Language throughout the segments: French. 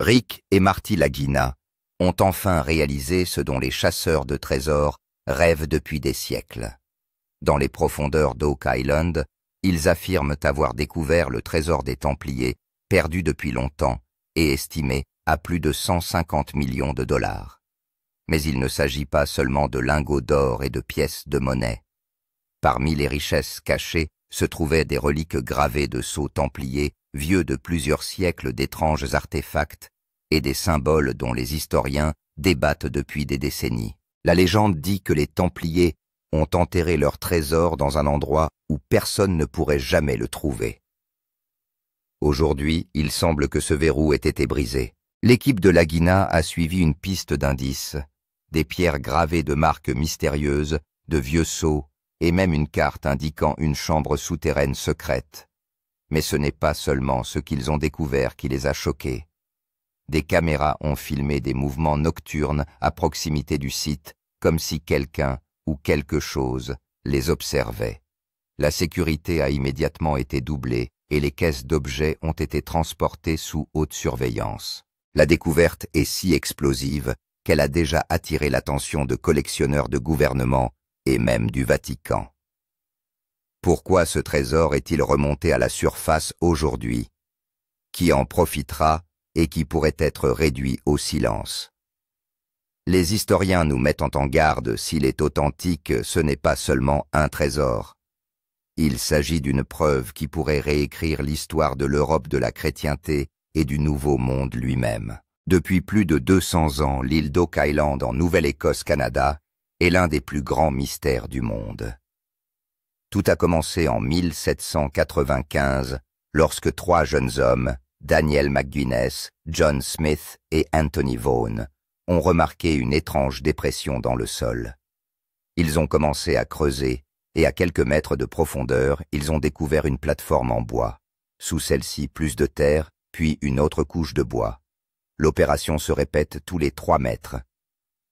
Rick et Marty Lagina ont enfin réalisé ce dont les chasseurs de trésors rêvent depuis des siècles. Dans les profondeurs d'Oak Island, ils affirment avoir découvert le trésor des Templiers, perdu depuis longtemps et estimé à plus de 150 millions de dollars. Mais il ne s'agit pas seulement de lingots d'or et de pièces de monnaie. Parmi les richesses cachées se trouvaient des reliques gravées de sceaux templiers, vieux de plusieurs siècles d'étranges artefacts et des symboles dont les historiens débattent depuis des décennies. La légende dit que les Templiers ont enterré leur trésor dans un endroit où personne ne pourrait jamais le trouver. Aujourd'hui, il semble que ce verrou ait été brisé. L'équipe de Lagina a suivi une piste d'indices, des pierres gravées de marques mystérieuses, de vieux sceaux, et même une carte indiquant une chambre souterraine secrète. Mais ce n'est pas seulement ce qu'ils ont découvert qui les a choqués. Des caméras ont filmé des mouvements nocturnes à proximité du site, comme si quelqu'un ou quelque chose les observait. La sécurité a immédiatement été doublée et les caisses d'objets ont été transportées sous haute surveillance. La découverte est si explosive qu'elle a déjà attiré l'attention de collectionneurs de gouvernements et même du Vatican. Pourquoi ce trésor est-il remonté à la surface aujourd'hui? Qui en profitera et qui pourrait être réduit au silence? Les historiens nous mettent en garde, s'il est authentique, ce n'est pas seulement un trésor. Il s'agit d'une preuve qui pourrait réécrire l'histoire de l'Europe de la chrétienté et du Nouveau Monde lui-même. Depuis plus de 200 ans, l'île d'Oak Island en Nouvelle-Écosse, Canada, est l'un des plus grands mystères du monde. Tout a commencé en 1795, lorsque 3 jeunes hommes, Daniel McGuinness, John Smith et Anthony Vaughan, ont remarqué une étrange dépression dans le sol. Ils ont commencé à creuser, et à quelques mètres de profondeur, ils ont découvert une plateforme en bois. Sous celle-ci, plus de terre, puis une autre couche de bois. L'opération se répète tous les 3 mètres.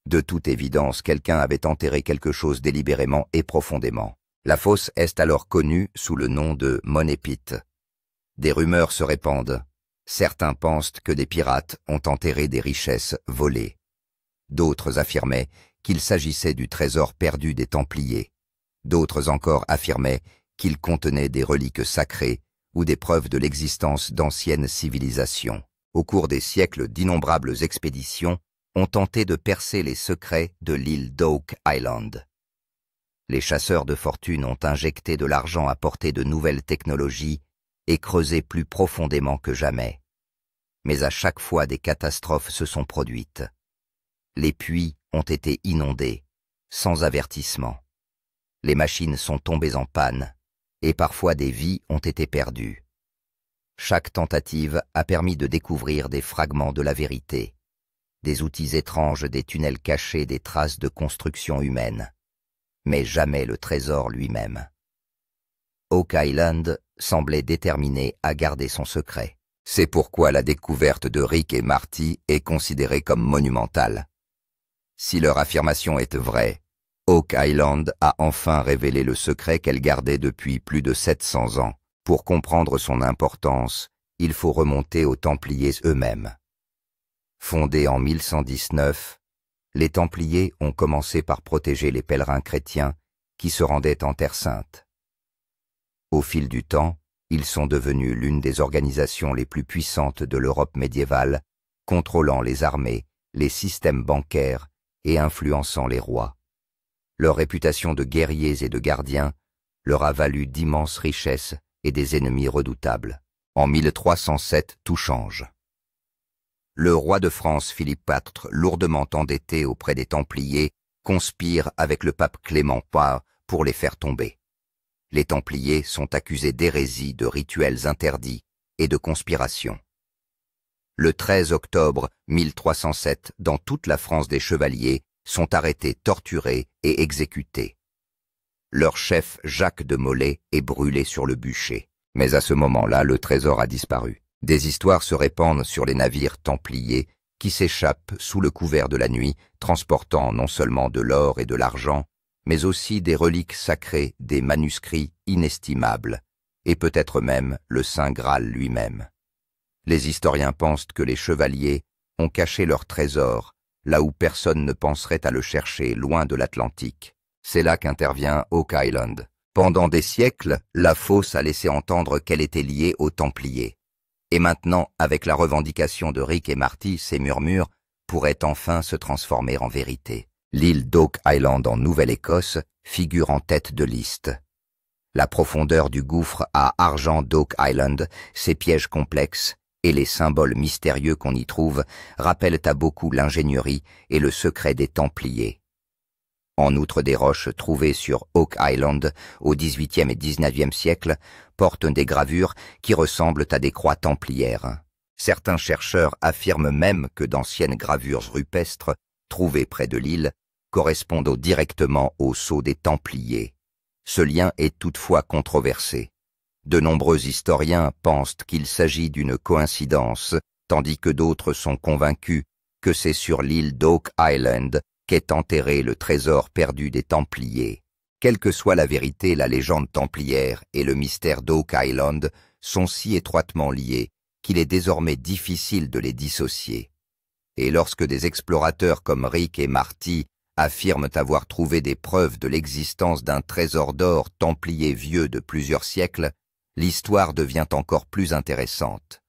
De toute évidence, quelqu'un avait enterré quelque chose délibérément et profondément. La fosse est alors connue sous le nom de Money Pit. Des rumeurs se répandent. Certains pensent que des pirates ont enterré des richesses volées. D'autres affirmaient qu'il s'agissait du trésor perdu des Templiers. D'autres encore affirmaient qu'il contenait des reliques sacrées ou des preuves de l'existence d'anciennes civilisations. Au cours des siècles, d'innombrables expéditions ont tenté de percer les secrets de l'île d'Oak Island. Les chasseurs de fortune ont injecté de l'argent, apporté de nouvelles technologies et creusé plus profondément que jamais. Mais à chaque fois, des catastrophes se sont produites. Les puits ont été inondés, sans avertissement. Les machines sont tombées en panne, et parfois des vies ont été perdues. Chaque tentative a permis de découvrir des fragments de la vérité, des outils étranges, des tunnels cachés, des traces de construction humaine, mais jamais le trésor lui-même. Oak Island semblait déterminé à garder son secret. C'est pourquoi la découverte de Rick et Marty est considérée comme monumentale. Si leur affirmation est vraie, Oak Island a enfin révélé le secret qu'elle gardait depuis plus de 700 ans. Pour comprendre son importance, il faut remonter aux Templiers eux-mêmes. Fondés en 1119, les Templiers ont commencé par protéger les pèlerins chrétiens qui se rendaient en Terre Sainte. Au fil du temps, ils sont devenus l'une des organisations les plus puissantes de l'Europe médiévale, contrôlant les armées, les systèmes bancaires et influençant les rois. Leur réputation de guerriers et de gardiens leur a valu d'immenses richesses et des ennemis redoutables. En 1307, tout change. Le roi de France, Philippe IV, lourdement endetté auprès des Templiers, conspire avec le pape Clément IV pour les faire tomber. Les Templiers sont accusés d'hérésie, de rituels interdits et de conspiration. Le 13 octobre 1307, dans toute la France des chevaliers, sont arrêtés, torturés et exécutés. Leur chef, Jacques de Molay, est brûlé sur le bûcher. Mais à ce moment-là, le trésor a disparu. Des histoires se répandent sur les navires templiers qui s'échappent sous le couvert de la nuit, transportant non seulement de l'or et de l'argent, mais aussi des reliques sacrées, des manuscrits inestimables, et peut-être même le Saint Graal lui-même. Les historiens pensent que les chevaliers ont caché leur trésor, là où personne ne penserait à le chercher, loin de l'Atlantique. C'est là qu'intervient Oak Island. Pendant des siècles, la fosse a laissé entendre qu'elle était liée aux Templiers. Et maintenant, avec la revendication de Rick et Marty, ces murmures pourraient enfin se transformer en vérité. L'île d'Oak Island en Nouvelle-Écosse figure en tête de liste. La profondeur du gouffre à argent d'Oak Island, ses pièges complexes et les symboles mystérieux qu'on y trouve rappellent à beaucoup l'ingénierie et le secret des Templiers. En outre, des roches trouvées sur Oak Island au XVIIIe et XIXe siècle portent des gravures qui ressemblent à des croix templières. Certains chercheurs affirment même que d'anciennes gravures rupestres trouvées près de l'île correspondent directement au sceau des Templiers. Ce lien est toutefois controversé. De nombreux historiens pensent qu'il s'agit d'une coïncidence, tandis que d'autres sont convaincus que c'est sur l'île d'Oak Island qu'est enterré le trésor perdu des Templiers. Quelle que soit la vérité, la légende templière et le mystère d'Oak Island sont si étroitement liés qu'il est désormais difficile de les dissocier. Et lorsque des explorateurs comme Rick et Marty affirment avoir trouvé des preuves de l'existence d'un trésor d'or templier vieux de plusieurs siècles, l'histoire devient encore plus intéressante.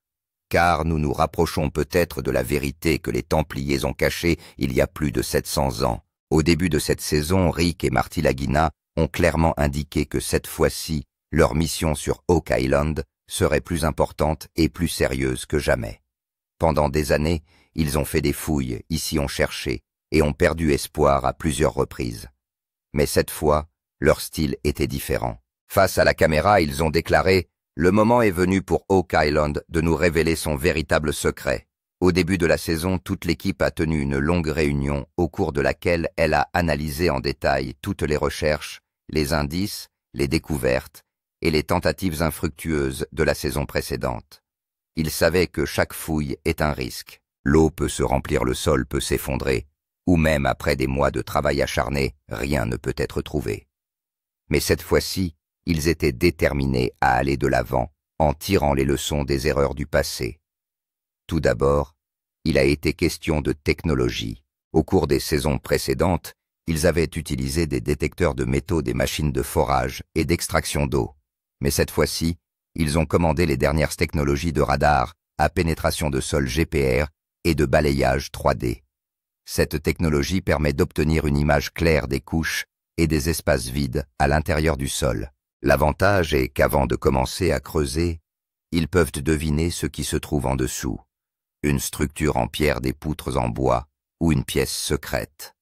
Car nous nous rapprochons peut-être de la vérité que les Templiers ont cachée il y a plus de 700 ans. Au début de cette saison, Rick et Marty Lagina ont clairement indiqué que cette fois-ci, leur mission sur Oak Island serait plus importante et plus sérieuse que jamais. Pendant des années, ils ont fait des fouilles, ici ont cherché, et ont perdu espoir à plusieurs reprises. Mais cette fois, leur style était différent. Face à la caméra, ils ont déclaré « Le moment est venu pour Oak Island de nous révéler son véritable secret ». Au début de la saison, toute l'équipe a tenu une longue réunion au cours de laquelle elle a analysé en détail toutes les recherches, les indices, les découvertes et les tentatives infructueuses de la saison précédente. Ils savaient que chaque fouille est un risque. L'eau peut se remplir, le sol peut s'effondrer, ou même après des mois de travail acharné, rien ne peut être trouvé. Mais cette fois-ci, ils étaient déterminés à aller de l'avant en tirant les leçons des erreurs du passé. Tout d'abord, il a été question de technologie. Au cours des saisons précédentes, ils avaient utilisé des détecteurs de métaux, des machines de forage et d'extraction d'eau. Mais cette fois-ci, ils ont commandé les dernières technologies de radar à pénétration de sol GPR et de balayage 3D. Cette technologie permet d'obtenir une image claire des couches et des espaces vides à l'intérieur du sol. L'avantage est qu'avant de commencer à creuser, ils peuvent deviner ce qui se trouve en dessous. Une structure en pierre, des poutres en bois ou une pièce secrète.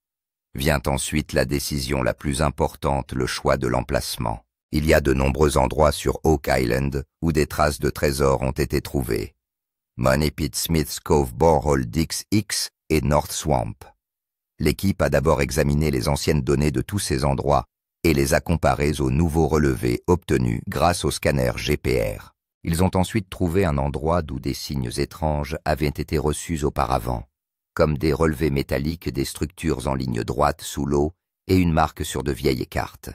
Vient ensuite la décision la plus importante, le choix de l'emplacement. Il y a de nombreux endroits sur Oak Island où des traces de trésors ont été trouvées. Money Pit, Smith's Cove, Borehole, Dix X et North Swamp. L'équipe a d'abord examiné les anciennes données de tous ces endroits et les a comparées aux nouveaux relevés obtenus grâce au scanner GPR. Ils ont ensuite trouvé un endroit d'où des signes étranges avaient été reçus auparavant, comme des relevés métalliques, des structures en ligne droite sous l'eau et une marque sur de vieilles cartes.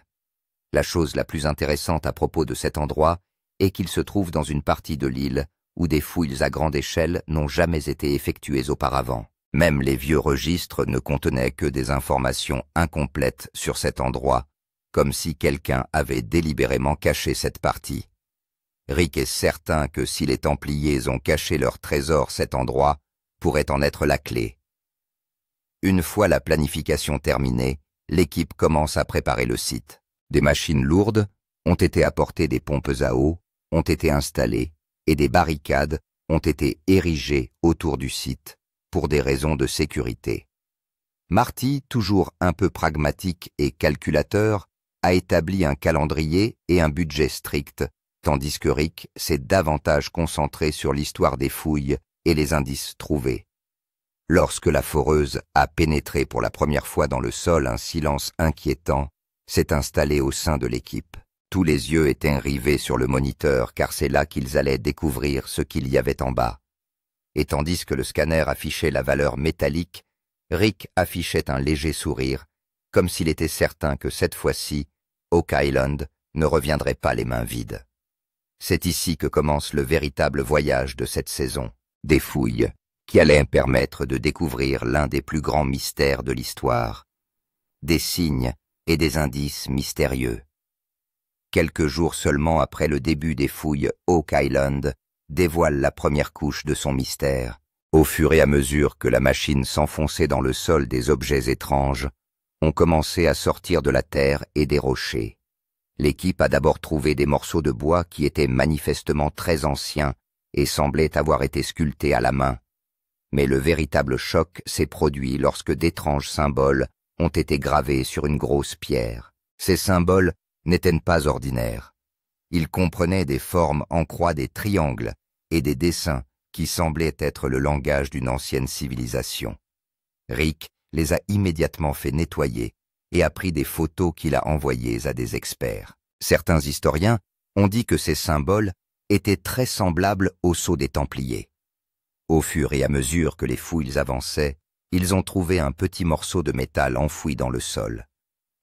La chose la plus intéressante à propos de cet endroit est qu'il se trouve dans une partie de l'île où des fouilles à grande échelle n'ont jamais été effectuées auparavant. Même les vieux registres ne contenaient que des informations incomplètes sur cet endroit, comme si quelqu'un avait délibérément caché cette partie. Rick est certain que si les Templiers ont caché leur trésor, cet endroit pourrait en être la clé. Une fois la planification terminée, l'équipe commence à préparer le site. Des machines lourdes ont été apportées, des pompes à eau ont été installées et des barricades ont été érigées autour du site pour des raisons de sécurité. Marty, toujours un peu pragmatique et calculateur, a établi un calendrier et un budget strict, tandis que Rick s'est davantage concentré sur l'histoire des fouilles et les indices trouvés. Lorsque la foreuse a pénétré pour la première fois dans le sol, un silence inquiétant s'est installé au sein de l'équipe. Tous les yeux étaient rivés sur le moniteur, car c'est là qu'ils allaient découvrir ce qu'il y avait en bas. Et tandis que le scanner affichait la valeur métallique, Rick affichait un léger sourire, comme s'il était certain que cette fois-ci, Oak Island ne reviendrait pas les mains vides. C'est ici que commence le véritable voyage de cette saison, des fouilles qui allaient permettre de découvrir l'un des plus grands mystères de l'histoire, des signes et des indices mystérieux. Quelques jours seulement après le début des fouilles, Oak Island dévoile la première couche de son mystère. Au fur et à mesure que la machine s'enfonçait dans le sol, des objets étranges ont commencé à sortir de la terre et des rochers. L'équipe a d'abord trouvé des morceaux de bois qui étaient manifestement très anciens et semblaient avoir été sculptés à la main. Mais le véritable choc s'est produit lorsque d'étranges symboles ont été gravés sur une grosse pierre. Ces symboles n'étaient pas ordinaires. Ils comprenaient des formes en croix, des triangles et des dessins qui semblaient être le langage d'une ancienne civilisation. Rick les a immédiatement fait nettoyer et a pris des photos qu'il a envoyées à des experts. Certains historiens ont dit que ces symboles étaient très semblables aux sceaux des Templiers. Au fur et à mesure que les fouilles avançaient, ils ont trouvé un petit morceau de métal enfoui dans le sol.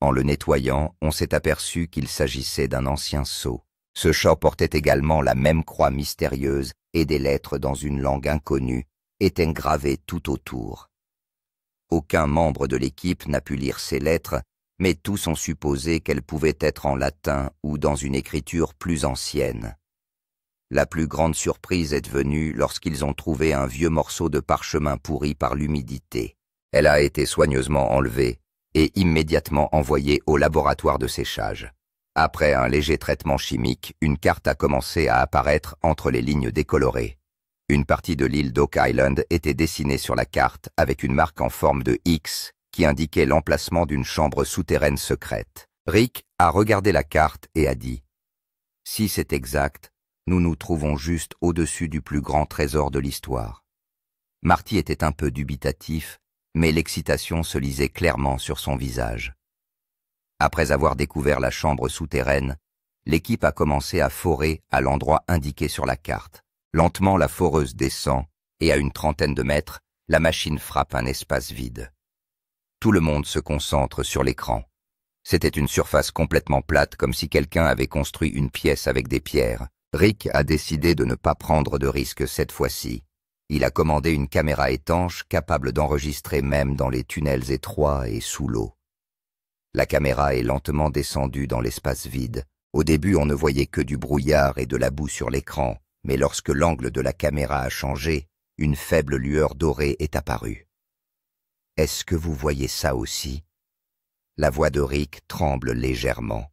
En le nettoyant, on s'est aperçu qu'il s'agissait d'un ancien sceau. Ce sceau portait également la même croix mystérieuse et des lettres dans une langue inconnue étaient gravées tout autour. Aucun membre de l'équipe n'a pu lire ces lettres, mais tous ont supposé qu'elles pouvaient être en latin ou dans une écriture plus ancienne. La plus grande surprise est venue lorsqu'ils ont trouvé un vieux morceau de parchemin pourri par l'humidité. Elle a été soigneusement enlevée et immédiatement envoyée au laboratoire de séchage. Après un léger traitement chimique, une carte a commencé à apparaître entre les lignes décolorées. Une partie de l'île d'Oak Island était dessinée sur la carte avec une marque en forme de X qui indiquait l'emplacement d'une chambre souterraine secrète. Rick a regardé la carte et a dit « Si c'est exact, nous nous trouvons juste au-dessus du plus grand trésor de l'histoire. » Marty était un peu dubitatif, mais l'excitation se lisait clairement sur son visage. Après avoir découvert la chambre souterraine, l'équipe a commencé à forer à l'endroit indiqué sur la carte. Lentement, la foreuse descend et à une trentaine de mètres, la machine frappe un espace vide. Tout le monde se concentre sur l'écran. C'était une surface complètement plate, comme si quelqu'un avait construit une pièce avec des pierres. Rick a décidé de ne pas prendre de risque cette fois-ci. Il a commandé une caméra étanche capable d'enregistrer même dans les tunnels étroits et sous l'eau. La caméra est lentement descendue dans l'espace vide. Au début, on ne voyait que du brouillard et de la boue sur l'écran, mais lorsque l'angle de la caméra a changé, une faible lueur dorée est apparue. « Est-ce que vous voyez ça aussi ?» La voix de Rick tremble légèrement.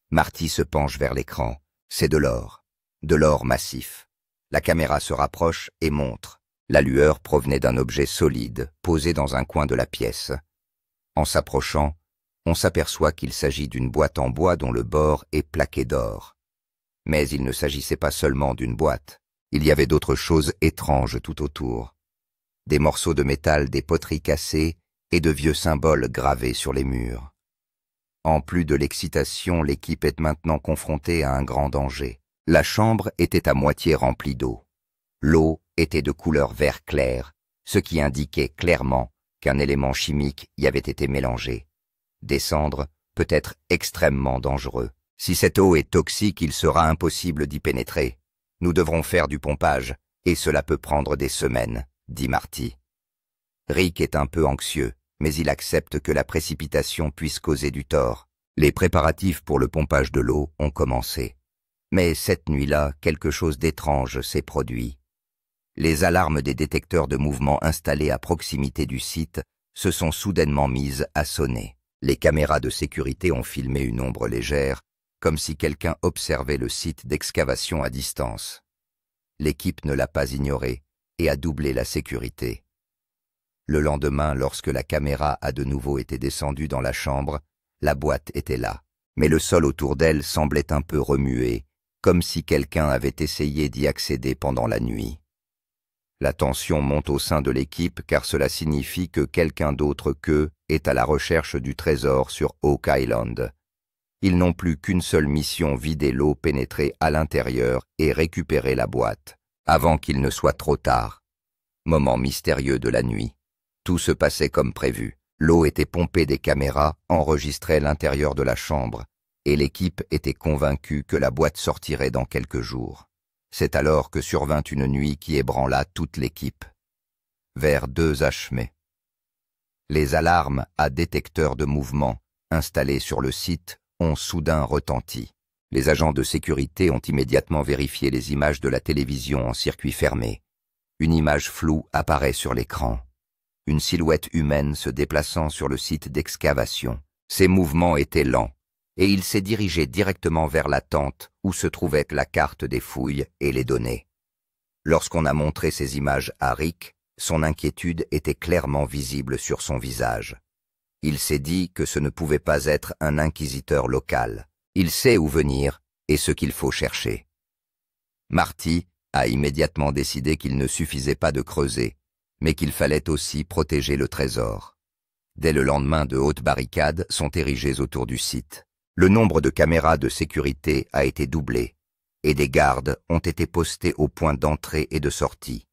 Marty se penche vers l'écran. C'est de l'or massif. La caméra se rapproche et montre. La lueur provenait d'un objet solide, posé dans un coin de la pièce. En s'approchant, on s'aperçoit qu'il s'agit d'une boîte en bois dont le bord est plaqué d'or. Mais il ne s'agissait pas seulement d'une boîte. Il y avait d'autres choses étranges tout autour. Des morceaux de métal, des poteries cassées et de vieux symboles gravés sur les murs. En plus de l'excitation, l'équipe est maintenant confrontée à un grand danger. La chambre était à moitié remplie d'eau. L'eau était de couleur vert clair, ce qui indiquait clairement qu'un élément chimique y avait été mélangé. Descendre peut être extrêmement dangereux. Si cette eau est toxique, il sera impossible d'y pénétrer. Nous devrons faire du pompage, et cela peut prendre des semaines, dit Marty. Rick est un peu anxieux, mais il accepte que la précipitation puisse causer du tort. Les préparatifs pour le pompage de l'eau ont commencé. Mais cette nuit-là, quelque chose d'étrange s'est produit. Les alarmes des détecteurs de mouvement installés à proximité du site se sont soudainement mises à sonner. Les caméras de sécurité ont filmé une ombre légère, comme si quelqu'un observait le site d'excavation à distance. L'équipe ne l'a pas ignoré et a doublé la sécurité. Le lendemain, lorsque la caméra a de nouveau été descendue dans la chambre, la boîte était là, mais le sol autour d'elle semblait un peu remué, comme si quelqu'un avait essayé d'y accéder pendant la nuit. La tension monte au sein de l'équipe car cela signifie que quelqu'un d'autre qu'eux est à la recherche du trésor sur Oak Island. Ils n'ont plus qu'une seule mission, vider l'eau, pénétrer à l'intérieur et récupérer la boîte, avant qu'il ne soit trop tard. Moment mystérieux de la nuit. Tout se passait comme prévu. L'eau était pompée des caméras, enregistrait l'intérieur de la chambre, et l'équipe était convaincue que la boîte sortirait dans quelques jours. C'est alors que survint une nuit qui ébranla toute l'équipe. Vers 2h mai. Les alarmes à détecteur de mouvement installées sur le site ont soudain retenti. Les agents de sécurité ont immédiatement vérifié les images de la télévision en circuit fermé. Une image floue apparaît sur l'écran. Une silhouette humaine se déplaçant sur le site d'excavation. Ses mouvements étaient lents, et il s'est dirigé directement vers la tente où se trouvait la carte des fouilles et les données. Lorsqu'on a montré ces images à Rick, son inquiétude était clairement visible sur son visage. Il s'est dit que ce ne pouvait pas être un inquisiteur local. Il sait où venir et ce qu'il faut chercher. Marty a immédiatement décidé qu'il ne suffisait pas de creuser, mais qu'il fallait aussi protéger le trésor. Dès le lendemain, de hautes barricades sont érigées autour du site. Le nombre de caméras de sécurité a été doublé, et des gardes ont été postés aux points d'entrée et de sortie.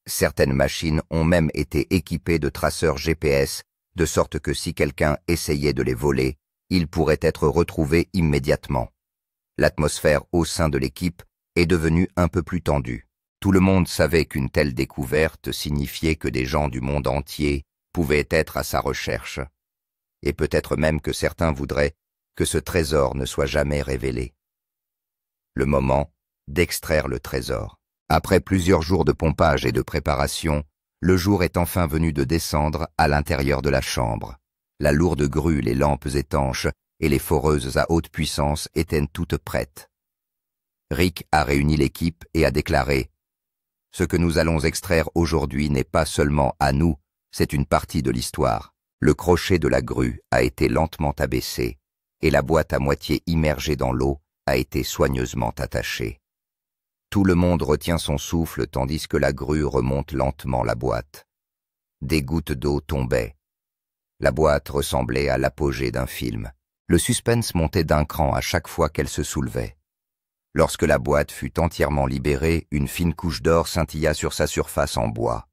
Certaines machines ont même été équipées de traceurs GPS, de sorte que si quelqu'un essayait de les voler, il pourrait être retrouvé immédiatement. L'atmosphère au sein de l'équipe est devenue un peu plus tendue. Tout le monde savait qu'une telle découverte signifiait que des gens du monde entier pouvaient être à sa recherche. Et peut-être même que certains voudraient que ce trésor ne soit jamais révélé. Le moment d'extraire le trésor. Après plusieurs jours de pompage et de préparation, le jour est enfin venu de descendre à l'intérieur de la chambre. La lourde grue, les lampes étanches et les foreuses à haute puissance étaient toutes prêtes. Rick a réuni l'équipe et a déclaré « Ce que nous allons extraire aujourd'hui n'est pas seulement à nous, c'est une partie de l'histoire. Le crochet de la grue a été lentement abaissé et la boîte à moitié immergée dans l'eau a été soigneusement attachée. Tout le monde retient son souffle tandis que la grue remonte lentement la boîte. Des gouttes d'eau tombaient. La boîte ressemblait à l'apogée d'un film. Le suspense montait d'un cran à chaque fois qu'elle se soulevait. Lorsque la boîte fut entièrement libérée, une fine couche d'or scintilla sur sa surface en bois.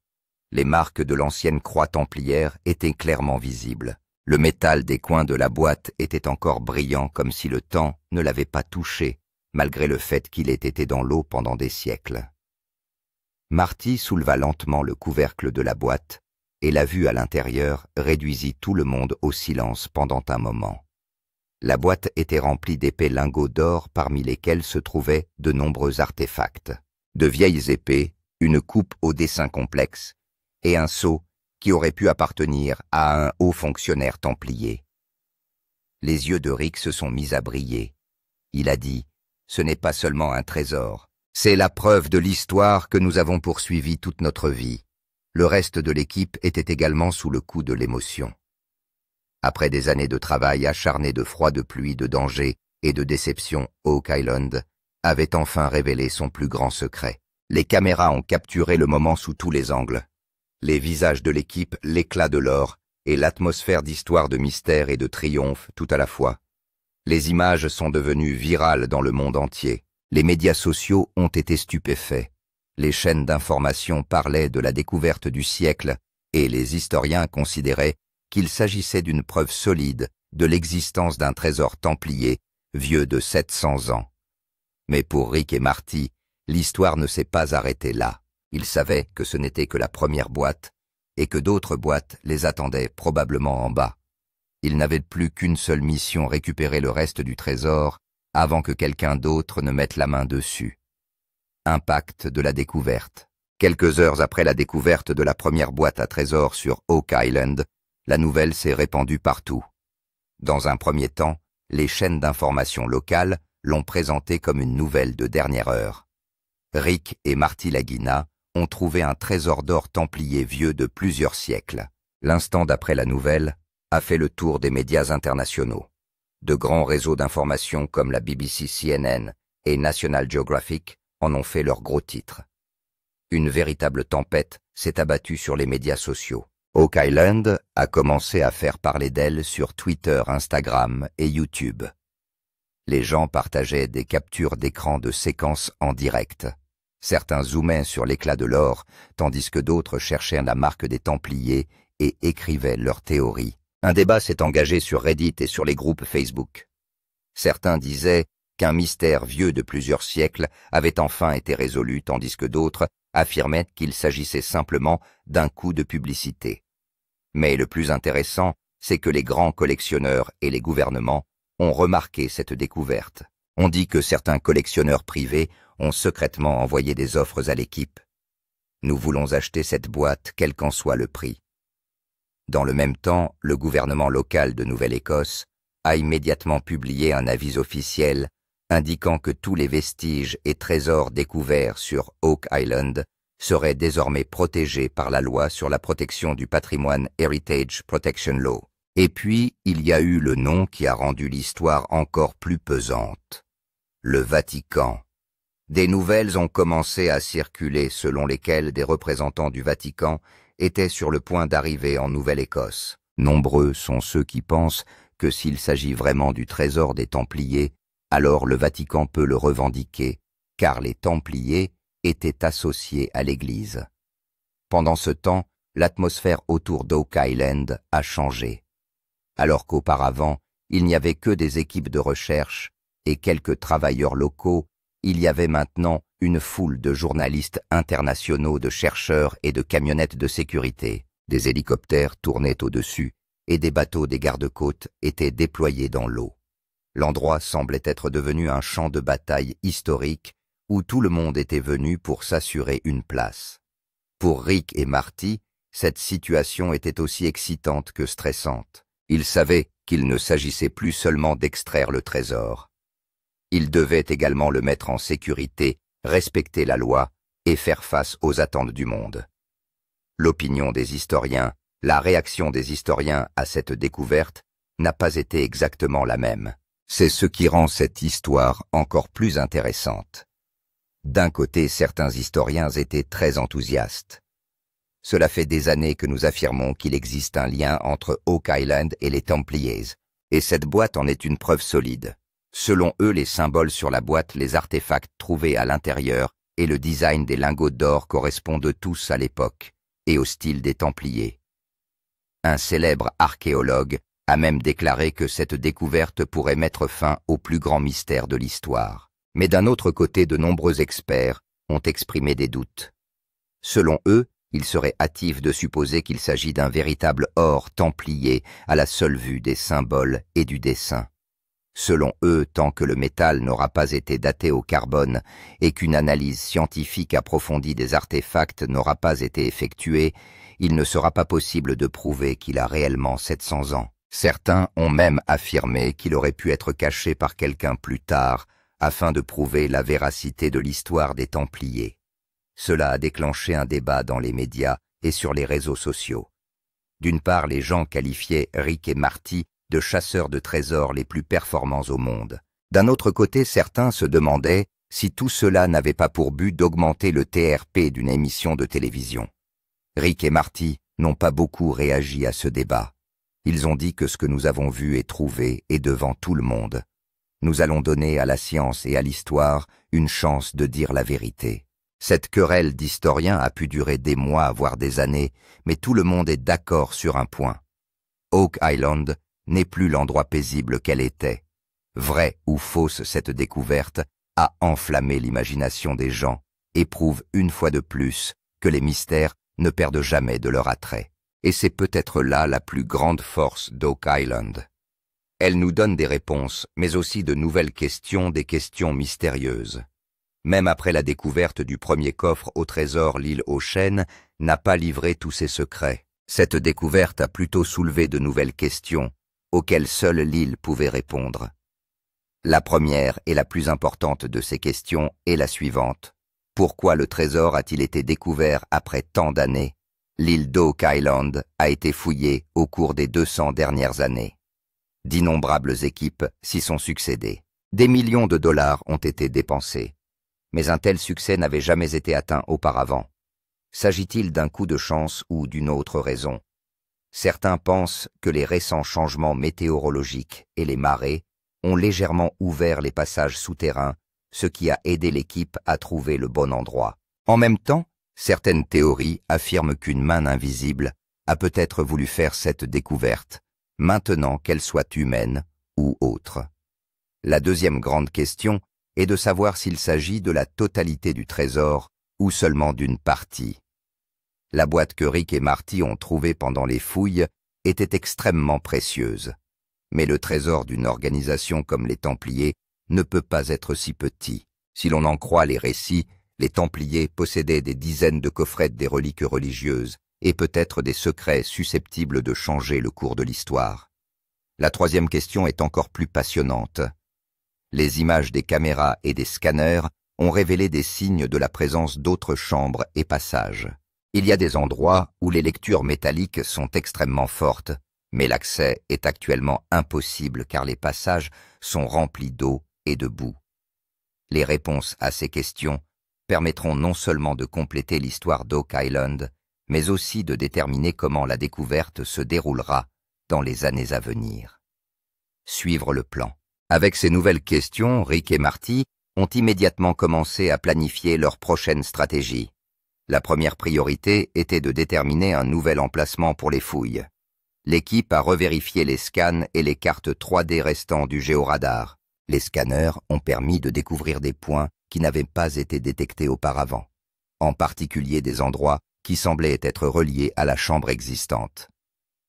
Les marques de l'ancienne croix templière étaient clairement visibles. Le métal des coins de la boîte était encore brillant comme si le temps ne l'avait pas touché, malgré le fait qu'il ait été dans l'eau pendant des siècles. Marty souleva lentement le couvercle de la boîte, et la vue à l'intérieur réduisit tout le monde au silence pendant un moment. La boîte était remplie d'épais lingots d'or parmi lesquels se trouvaient de nombreux artefacts. De vieilles épées, une coupe au dessin complexe, et un sceau qui aurait pu appartenir à un haut fonctionnaire templier. Les yeux de Rick se sont mis à briller. Il a dit « Ce n'est pas seulement un trésor, c'est la preuve de l'histoire que nous avons poursuivie toute notre vie. » Le reste de l'équipe était également sous le coup de l'émotion. Après des années de travail acharné, de froid, de pluie, de danger et de déception, Oak Island avait enfin révélé son plus grand secret. Les caméras ont capturé le moment sous tous les angles. Les visages de l'équipe, l'éclat de l'or et l'atmosphère d'histoire, de mystère et de triomphe tout à la fois. Les images sont devenues virales dans le monde entier. Les médias sociaux ont été stupéfaits. Les chaînes d'information parlaient de la découverte du siècle et les historiens considéraient qu'il s'agissait d'une preuve solide de l'existence d'un trésor templier vieux de 700 ans. Mais pour Rick et Marty, l'histoire ne s'est pas arrêtée là. Ils savaient que ce n'était que la première boîte et que d'autres boîtes les attendaient probablement en bas. Ils n'avaient plus qu'une seule mission, récupérer le reste du trésor avant que quelqu'un d'autre ne mette la main dessus. Impact de la découverte. Quelques heures après la découverte de la première boîte à trésor sur Oak Island, la nouvelle s'est répandue partout. Dans un premier temps, les chaînes d'information locales l'ont présentée comme une nouvelle de dernière heure. Rick et Marty Lagina ont trouvé un trésor d'or templier vieux de plusieurs siècles. L'instant d'après la nouvelle a fait le tour des médias internationaux. De grands réseaux d'information comme la BBC, CNN et National Geographic en ont fait leurs gros titres. Une véritable tempête s'est abattue sur les médias sociaux. Oak Island a commencé à faire parler d'elle sur Twitter, Instagram et YouTube. Les gens partageaient des captures d'écran de séquences en direct. Certains zoomaient sur l'éclat de l'or, tandis que d'autres cherchaient la marque des Templiers et écrivaient leurs théories. Un débat s'est engagé sur Reddit et sur les groupes Facebook. Certains disaient qu'un mystère vieux de plusieurs siècles avait enfin été résolu, tandis que d'autres affirmaient qu'il s'agissait simplement d'un coup de publicité. Mais le plus intéressant, c'est que les grands collectionneurs et les gouvernements ont remarqué cette découverte. On dit que certains collectionneurs privés ont secrètement envoyé des offres à l'équipe. Nous voulons acheter cette boîte, quel qu'en soit le prix. Dans le même temps, le gouvernement local de Nouvelle-Écosse a immédiatement publié un avis officiel indiquant que tous les vestiges et trésors découverts sur Oak Island seraient désormais protégés par la loi sur la protection du patrimoine Heritage Protection Law. Et puis, il y a eu le nom qui a rendu l'histoire encore plus pesante. Le Vatican. Des nouvelles ont commencé à circuler selon lesquelles des représentants du Vatican étaient sur le point d'arriver en Nouvelle-Écosse. Nombreux sont ceux qui pensent que s'il s'agit vraiment du trésor des Templiers, alors le Vatican peut le revendiquer, car les Templiers étaient associés à l'Église. Pendant ce temps, l'atmosphère autour d'Oak Island a changé. Alors qu'auparavant, il n'y avait que des équipes de recherche et quelques travailleurs locaux, il y avait maintenant une foule de journalistes internationaux, de chercheurs et de camionnettes de sécurité. Des hélicoptères tournaient au-dessus et des bateaux des gardes-côtes étaient déployés dans l'eau. L'endroit semblait être devenu un champ de bataille historique où tout le monde était venu pour s'assurer une place. Pour Rick et Marty, cette situation était aussi excitante que stressante. Ils savaient qu'il ne s'agissait plus seulement d'extraire le trésor. Ils devaient également le mettre en sécurité, respecter la loi et faire face aux attentes du monde. L'opinion des historiens, la réaction des historiens à cette découverte n'a pas été exactement la même. C'est ce qui rend cette histoire encore plus intéressante. D'un côté, certains historiens étaient très enthousiastes. Cela fait des années que nous affirmons qu'il existe un lien entre Oak Island et les Templiers, et cette boîte en est une preuve solide. Selon eux, les symboles sur la boîte, les artefacts trouvés à l'intérieur et le design des lingots d'or correspondent tous à l'époque et au style des Templiers. Un célèbre archéologue a même déclaré que cette découverte pourrait mettre fin au plus grand mystère de l'histoire. Mais d'un autre côté, de nombreux experts ont exprimé des doutes. Selon eux, il serait hâtif de supposer qu'il s'agit d'un véritable or templier à la seule vue des symboles et du dessin. Selon eux, tant que le métal n'aura pas été daté au carbone et qu'une analyse scientifique approfondie des artefacts n'aura pas été effectuée, il ne sera pas possible de prouver qu'il a réellement 700 ans. Certains ont même affirmé qu'il aurait pu être caché par quelqu'un plus tard afin de prouver la véracité de l'histoire des Templiers. Cela a déclenché un débat dans les médias et sur les réseaux sociaux. D'une part, les gens qualifiaient Rick et Marty de chasseurs de trésors les plus performants au monde. D'un autre côté, certains se demandaient si tout cela n'avait pas pour but d'augmenter le TRP d'une émission de télévision. Rick et Marty n'ont pas beaucoup réagi à ce débat. Ils ont dit que ce que nous avons vu et trouvé est devant tout le monde. Nous allons donner à la science et à l'histoire une chance de dire la vérité. Cette querelle d'historiens a pu durer des mois, voire des années, mais tout le monde est d'accord sur un point. Oak Island n'est plus l'endroit paisible qu'elle était. Vraie ou fausse, cette découverte a enflammé l'imagination des gens et prouve une fois de plus que les mystères ne perdent jamais de leur attrait. Et c'est peut-être là la plus grande force d'Oak Island. Elle nous donne des réponses, mais aussi de nouvelles questions, des questions mystérieuses. Même après la découverte du premier coffre au trésor, l'île aux chênes n'a pas livré tous ses secrets. Cette découverte a plutôt soulevé de nouvelles questions, auxquelles seule l'île pouvait répondre. La première et la plus importante de ces questions est la suivante. Pourquoi le trésor a-t-il été découvert après tant d'années? L'île d'Oak Island a été fouillée au cours des 200 dernières années. D'innombrables équipes s'y sont succédées. Des millions de dollars ont été dépensés. Mais un tel succès n'avait jamais été atteint auparavant. S'agit-il d'un coup de chance ou d'une autre raison? Certains pensent que les récents changements météorologiques et les marées ont légèrement ouvert les passages souterrains, ce qui a aidé l'équipe à trouver le bon endroit. En même temps, certaines théories affirment qu'une main invisible a peut-être voulu faire cette découverte, maintenant qu'elle soit humaine ou autre. La deuxième grande question est de savoir s'il s'agit de la totalité du trésor ou seulement d'une partie. La boîte que Rick et Marty ont trouvée pendant les fouilles était extrêmement précieuse. Mais le trésor d'une organisation comme les Templiers ne peut pas être si petit. Si l'on en croit les récits, les Templiers possédaient des dizaines de coffrets des reliques religieuses et peut-être des secrets susceptibles de changer le cours de l'histoire. La troisième question est encore plus passionnante. Les images des caméras et des scanners ont révélé des signes de la présence d'autres chambres et passages. Il y a des endroits où les lectures métalliques sont extrêmement fortes, mais l'accès est actuellement impossible car les passages sont remplis d'eau et de boue. Les réponses à ces questions permettront non seulement de compléter l'histoire d'Oak Island, mais aussi de déterminer comment la découverte se déroulera dans les années à venir. Suivre le plan. Avec ces nouvelles questions, Rick et Marty ont immédiatement commencé à planifier leur prochaine stratégie. La première priorité était de déterminer un nouvel emplacement pour les fouilles. L'équipe a revérifié les scans et les cartes 3D restants du géoradar. Les scanners ont permis de découvrir des points qui n'avaient pas été détectés auparavant, en particulier des endroits qui semblaient être reliés à la chambre existante.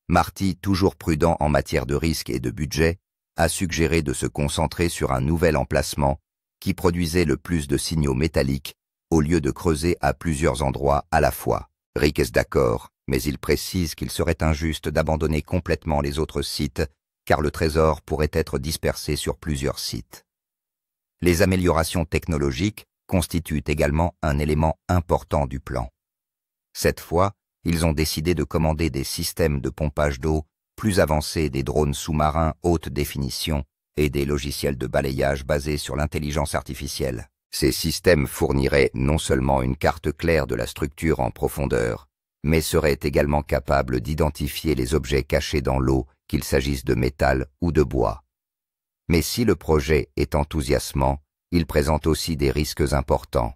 Marty, toujours prudent en matière de risque et de budget, a suggéré de se concentrer sur un nouvel emplacement qui produisait le plus de signaux métalliques au lieu de creuser à plusieurs endroits à la fois. Rick est d'accord, mais il précise qu'il serait injuste d'abandonner complètement les autres sites car le trésor pourrait être dispersé sur plusieurs sites. Les améliorations technologiques constituent également un élément important du plan. Cette fois, ils ont décidé de commander des systèmes de pompage d'eau plus avancés, des drones sous-marins haute définition et des logiciels de balayage basés sur l'intelligence artificielle. Ces systèmes fourniraient non seulement une carte claire de la structure en profondeur, mais seraient également capables d'identifier les objets cachés dans l'eau, qu'il s'agisse de métal ou de bois. Mais si le projet est enthousiasmant, il présente aussi des risques importants.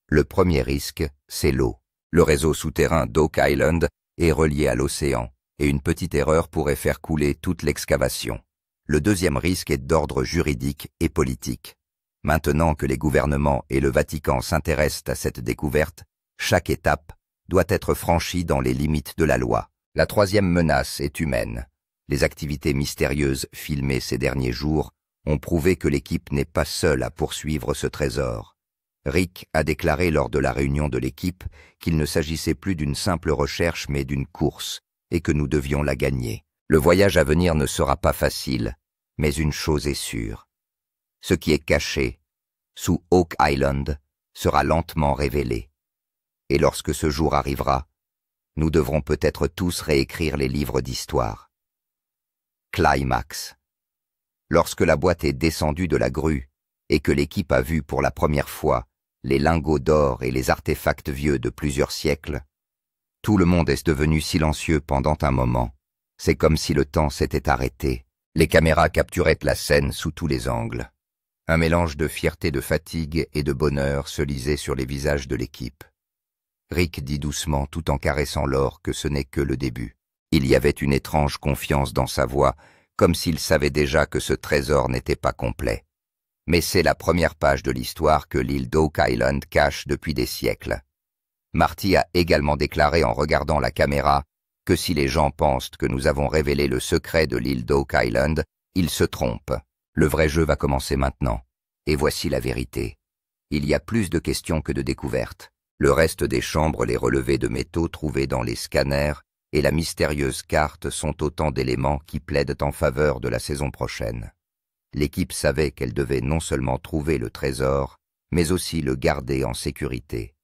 Le premier risque, c'est l'eau. Le réseau souterrain d'Oak Island est relié à l'océan, et une petite erreur pourrait faire couler toute l'excavation. Le deuxième risque est d'ordre juridique et politique. Maintenant que les gouvernements et le Vatican s'intéressent à cette découverte, chaque étape doit être franchie dans les limites de la loi. La troisième menace est humaine. Les activités mystérieuses filmées ces derniers jours ont prouvé que l'équipe n'est pas seule à poursuivre ce trésor. Rick a déclaré lors de la réunion de l'équipe qu'il ne s'agissait plus d'une simple recherche mais d'une course, et que nous devions la gagner. Le voyage à venir ne sera pas facile, mais une chose est sûre. Ce qui est caché, sous Oak Island, sera lentement révélé. Et lorsque ce jour arrivera, nous devrons peut-être tous réécrire les livres d'histoire. Climax. Lorsque la boîte est descendue de la grue et que l'équipe a vu pour la première fois les lingots d'or et les artefacts vieux de plusieurs siècles, tout le monde est devenu silencieux pendant un moment. C'est comme si le temps s'était arrêté. Les caméras capturaient la scène sous tous les angles. Un mélange de fierté, de fatigue et de bonheur se lisait sur les visages de l'équipe. Rick dit doucement tout en caressant l'or que ce n'est que le début. Il y avait une étrange confiance dans sa voix, comme s'il savait déjà que ce trésor n'était pas complet. Mais c'est la première page de l'histoire que l'île d'Oak Island cache depuis des siècles. Marty a également déclaré en regardant la caméra que si les gens pensent que nous avons révélé le secret de l'île d'Oak Island, ils se trompent. Le vrai jeu va commencer maintenant. Et voici la vérité. Il y a plus de questions que de découvertes. Le reste des chambres, les relevés de métaux trouvés dans les scanners et la mystérieuse carte sont autant d'éléments qui plaident en faveur de la saison prochaine. L'équipe savait qu'elle devait non seulement trouver le trésor, mais aussi le garder en sécurité.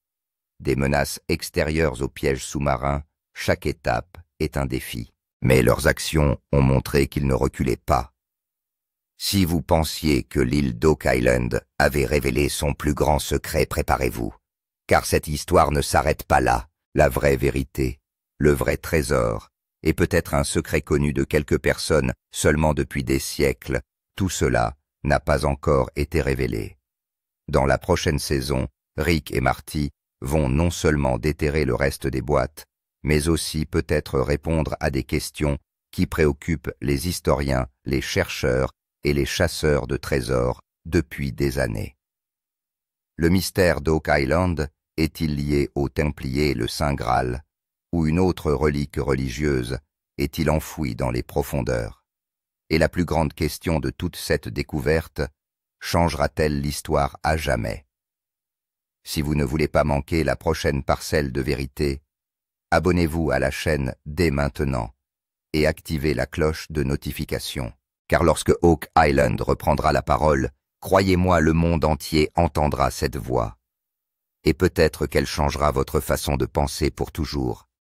Des menaces extérieures aux pièges sous-marins, chaque étape est un défi. Mais leurs actions ont montré qu'ils ne reculaient pas. Si vous pensiez que l'île d'Oak Island avait révélé son plus grand secret, préparez-vous. Car cette histoire ne s'arrête pas là. La vraie vérité, le vrai trésor, et peut-être un secret connu de quelques personnes seulement depuis des siècles, tout cela n'a pas encore été révélé. Dans la prochaine saison, Rick et Marty vont non seulement déterrer le reste des boîtes, mais aussi peut-être répondre à des questions qui préoccupent les historiens, les chercheurs et les chasseurs de trésors depuis des années. Le mystère d'Oak Island est-il lié aux Templiers et le Saint Graal, ou une autre relique religieuse est-il enfouie dans les profondeurs? Et la plus grande question de toute cette découverte, changera-t-elle l'histoire à jamais? Si vous ne voulez pas manquer la prochaine parcelle de vérité, abonnez-vous à la chaîne dès maintenant et activez la cloche de notification. Car lorsque Oak Island reprendra la parole, croyez-moi, le monde entier entendra cette voix. Et peut-être qu'elle changera votre façon de penser pour toujours.